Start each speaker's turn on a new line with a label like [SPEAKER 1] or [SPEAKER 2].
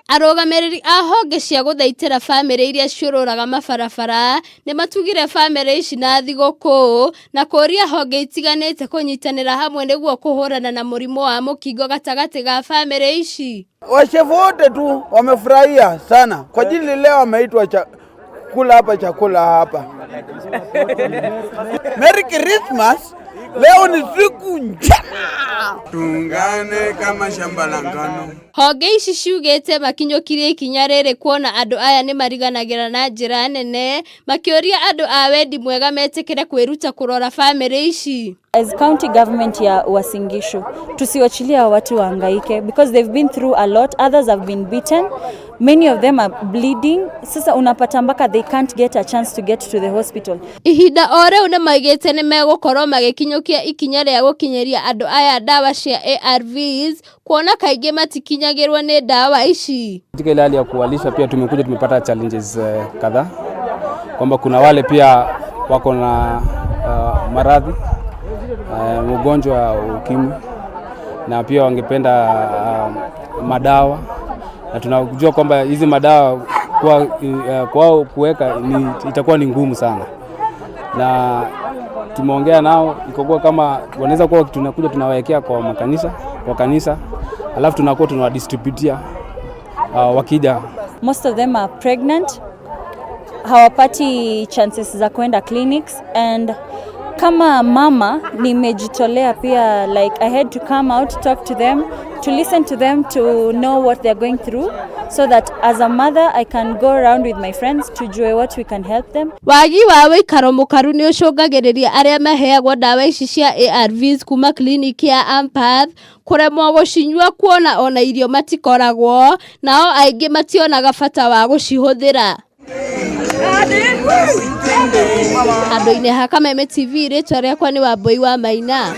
[SPEAKER 1] Arogamereri a honge cia guthaitira family iria ciururaga mabarabara ni matugire family ici na thigũkũ na kũria honge itiganĩte kunyitanĩra hamwe nĩguo kuhurana na mũrimũ wa mũkingo gatagati ga family ici.
[SPEAKER 2] Washefu wote tu wamefurahia sana kwa ajili leo wameitwa kula hapa chakula hapa. Merry Christmas. Leo ni siku njema.
[SPEAKER 3] Tungane kama shamba la ngano.
[SPEAKER 1] Honge ici ciugĩte makinyũkirie ikinya rĩrĩ kuona andũ aya nĩ mariganagĩra na njĩra nene makĩũria andũ a wendi mwega metĩkĩre kwĩruta kũrora family ici.
[SPEAKER 4] As county government ya Uasin Gishu, tusiwachilia watu wahangaike because they've been through a lot. Others have been beaten. Many of them are bleeding. Sasa unapata mpaka they can't get a chance to get to the hospital.
[SPEAKER 1] Ihinda o rĩu nĩ maigĩte nĩ megũkorwo magĩkinyũkia ikinya rĩa gũkinyeria andũ aya dawa cia ARVs kuona kaingĩ matikinyagĩrwo nĩ dawa ici.
[SPEAKER 5] Katika ile hali ya kuwalisha pia tumepata challenges kadhaa kwamba kuna wale pia wako na maradhi ugonjwa wa ukimwi na pia wangependa madawa na tunajua kwamba hizi madawa kwao kuweka itakuwa ni ngumu sana, na tumeongea nao ikokuwa kama wanaweza kuwa tunakuja tunawawekea kwa kanisa alafu tunakuwa tunawadistributia wakija.
[SPEAKER 4] Most of them are pregnant, hawapati chances za kwenda clinics, and kama mama nimejitolea pia, like I had to come out, talk to them, to listen to them, to know what they're going through, so that as a mother I can go around with my friends to do what we can help them.
[SPEAKER 1] Wagi wa wĩikaro mũkaru nĩ ũcũngagĩrĩria arĩa maheagwo dawa ici cia ARVs kuma clinic ya Ampath kuremwo gũcinyua kuona ona irio matikoragwo, nao aingĩ mationaga bata wa gũcihũthĩra. Andũ-inĩ ha Kameme TV rĩtwa rĩakwa nĩ Wambui wa Maina.